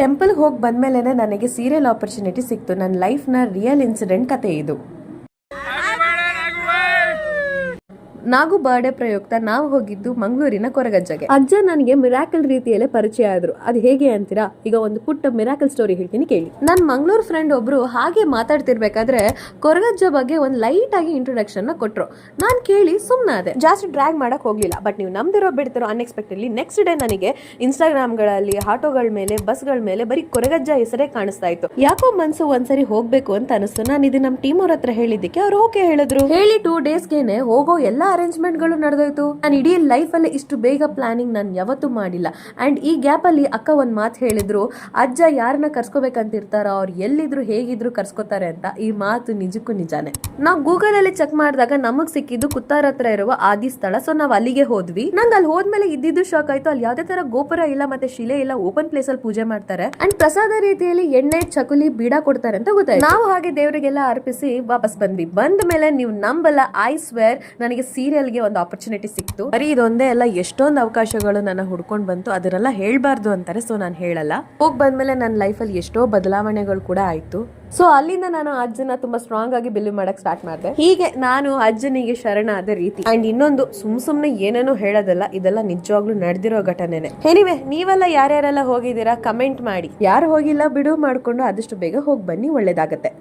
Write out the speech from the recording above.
Temple ಹೋಗಿ ಬಂದ್ಮೇಲೆ ನನಗೆ ಸೀರಿಯಲ್ ಆಪರ್ಚುನಿಟಿ ಸಿಕ್ತು. ನನ್ನ ಲೈಫ್ನ ರಿಯಲ್ ಇನ್ಸಿಡೆಂಟ್ ಕತೆ ಇದು. ನಾಗು ಬರ್ಡೇ ಪ್ರಯುಕ್ತ ನಾವು ಹೋಗಿದ್ದು ಮಂಗಳೂರಿನ ಕೊರಗಜ್ಜಗೆ. ಅಜ್ಜ ನನಗೆ ಮಿರಾಕಲ್ ರೀತಿಯಲ್ಲೇ ಪರಿಚಯ ಆದ್ರು. ಅದು ಹೇಗೆ ಅಂತೀರಾ? ಈಗ ಒಂದು ಪುಟ್ಟ ಮಿರಾಕಲ್ ಸ್ಟೋರಿ ಹೇಳ್ತೀನಿ ಕೇಳಿ. ನನ್ನ ಮಂಗಳೂರು ಫ್ರೆಂಡ್ ಒಬ್ರು ಹಾಗೆ ಮಾತಾಡ್ತಿರ್ಬೇಕಾದ್ರೆ ಕೊರಗಜ್ಜ ಬಗ್ಗೆ ಒಂದು ಲೈಟ್ ಆಗಿ ಇಂಟ್ರೊಡಕ್ಷನ್ ನ ಕೊಟ್ರು. ನಾನ್ ಕೇಳಿ ಸುಮ್ಮನಾದೆ, ಜಾಸ್ತಿ ಡ್ರ್ಯಾಗ್ ಮಾಡಕ್ ಹೋಗ್ಲಿಲ್ಲ. ಬಟ್ ನೀವು ನಂಬ್ದಿರೋ ಬಿಡ್ತಿರೋ ಅನ್ಎಕ್ಸ್ಪೆಕ್ಟೆಡ್ಲಿ ನೆಕ್ಸ್ಟ್ ಡೇ ನನಗೆ ಇನ್ಸ್ಟಾಗ್ರಾಮ್ಗಳಲ್ಲಿ, ಆಟೋಗಳ ಮೇಲೆ, ಬಸ್ಗಳ ಮೇಲೆ ಬರೀ ಕೊರಗಜ್ಜ ಹೆಸರೇ ಕಾಣಿಸ್ತಾ ಇತ್ತು. ಯಾಕೋ ಮನ್ಸು ಒಂದ್ಸರಿ ಹೋಗ್ಬೇಕು ಅಂತ ಅನಿಸ್ತು. ನಾನು ಇದು ನಮ್ಮ ಟೀಮ್ ಅವ್ರ ಹತ್ರ ಹೇಳಿದ್ದಕ್ಕೆ ಅವ್ರು ಓಕೆ ಹೇಳಿದ್ರು. ಹೇಳಿ 2 ಡೇಸ್ಗೆನೆ ಹೋಗೋ ಎಲ್ಲಾ ಅರೇಂಜ್ಮೆಂಟ್ ಗಳು ನಡೆದೋಯ್ತು. ನಾನು ಇಡೀ ಲೈಫ್ ಅಲ್ಲಿ ಇಷ್ಟು ಬೇಗ ಪ್ಲಾನಿಂಗ್ ನಾನು ಯಾವತ್ತೂ ಮಾಡಿಲ್ಲ. ಅಂಡ್ ಈ ಗ್ಯಾಪ್ ಅಲ್ಲಿ ಅಕ್ಕ ಒಂದ್ ಮಾತು ಹೇಳಿದ್ರು, ಅಜ್ಜ ಯಾರನ್ನ ಕರ್ಸ್ಕೋಬೇಕಂತಿರ್ತಾರೋ ಅವ್ರು ಎಲ್ಲಿದ್ರು ಹೇಗಿದ್ರು ಕರ್ಸ್ಕೋತಾರೆ ಅಂತ. ಈ ಮಾತು ನಿಜಕ್ಕೂ ನಿಜಾನೇ. ನಾವು ಗೂಗಲ್ ಅಲ್ಲಿ ಚೆಕ್ ಮಾಡಿದಾಗ ನಮಗ್ ಸಿಕ್ಕಿದ್ದು ಕುತ್ತಾರ ಹತ್ರ ಇರುವ ಆದಿ ಸ್ಥಳ. ಸೊ ನಾವ್ ಅಲ್ಲಿಗೆ ಹೋದ್ವಿ. ನಂಗೆ ಅಲ್ಲಿ ಹೋದ್ಮೇಲೆ ಇದ್ದಿದ್ದು ಶಾಕ್ ಆಯ್ತು. ಅಲ್ಲಿ ಯಾವ್ದೇ ತರ ಗೋಪುರ ಇಲ್ಲ, ಮತ್ತೆ ಶಿಲೆ ಇಲ್ಲ, ಓಪನ್ ಪ್ಲೇಸ್ ಅಲ್ಲಿ ಪೂಜೆ ಮಾಡ್ತಾರೆ. ಅಂಡ್ ಪ್ರಸಾದ ರೀತಿಯಲ್ಲಿ ಎಣ್ಣೆ, ಚಕುಲಿ, ಬೀಡ ಕೊಡ್ತಾರೆ ಅಂತ ಗೊತ್ತಾಯ್ತು. ನಾವು ಹಾಗೆ ದೇವರಿಗೆಲ್ಲ ಅರ್ಪಿಸಿ ವಾಪಸ್ ಬಂದ್ವಿ. ಬಂದ ಮೇಲೆ ನೀವು ನಂಬಲ್ಲ, ಐ ಸ್ವೇರ್ ನನಗೆ ಸೀರಿಯಲ್ಗೆ ಒಂದು ಆಪರ್ಚುನಿಟಿ ಸಿಕ್ತು. ಬರೀ ಇದೊಂದೇ ಅಲ್ಲ, ಎಷ್ಟೊಂದು ಅವಕಾಶಗಳು ನನ್ನ ಹುಡ್ಕೊಂಡ್ ಬಂತು. ಅದನ್ನೆಲ್ಲ ಹೇಳ್ಬಾರ್ದು ಅಂತಾರೆ, ಸೊ ನಾನು ಹೇಳಲ್ಲ. ಹೋಗ್ ಬಂದ್ಮೇಲೆ ನನ್ನ ಲೈಫಲ್ಲಿ ಎಷ್ಟೋ ಬದಲಾವಣೆಗಳು ಕೂಡ ಆಯ್ತು. ಸೊ ಅಲ್ಲಿಂದ ನಾನು ಅಜ್ಜನ ತುಂಬಾ ಸ್ಟ್ರಾಂಗ್ ಆಗಿ ಬಿಲೀವ್ ಮಾಡಕ್ ಸ್ಟಾರ್ಟ್ ಮಾಡಿದೆ. ಹೀಗೆ ನಾನು ಅಜ್ಜನಿಗೆ ಶರಣಾದ ರೀತಿ. ಅಂಡ್ ಇನ್ನೊಂದು, ಸುಮ್ನೆ ಏನೇನೋ ಹೇಳೋದಲ್ಲ, ಇದೆಲ್ಲ ನಿಜವಾಗ್ಲೂ ನಡೆದಿರೋ ಘಟನೆನೆ. ಎನಿವೆ, ನೀವೆಲ್ಲ ಯಾರ್ಯಾರೆಲ್ಲ ಹೋಗಿದ್ದೀರಾ ಕಮೆಂಟ್ ಮಾಡಿ. ಯಾರು ಹೋಗಿಲ್ಲ ಬಿಡು ಮಾಡ್ಕೊಂಡು ಆದಷ್ಟು ಬೇಗ ಹೋಗಿ ಬನ್ನಿ, ಒಳ್ಳೇದಾಗತ್ತೆ.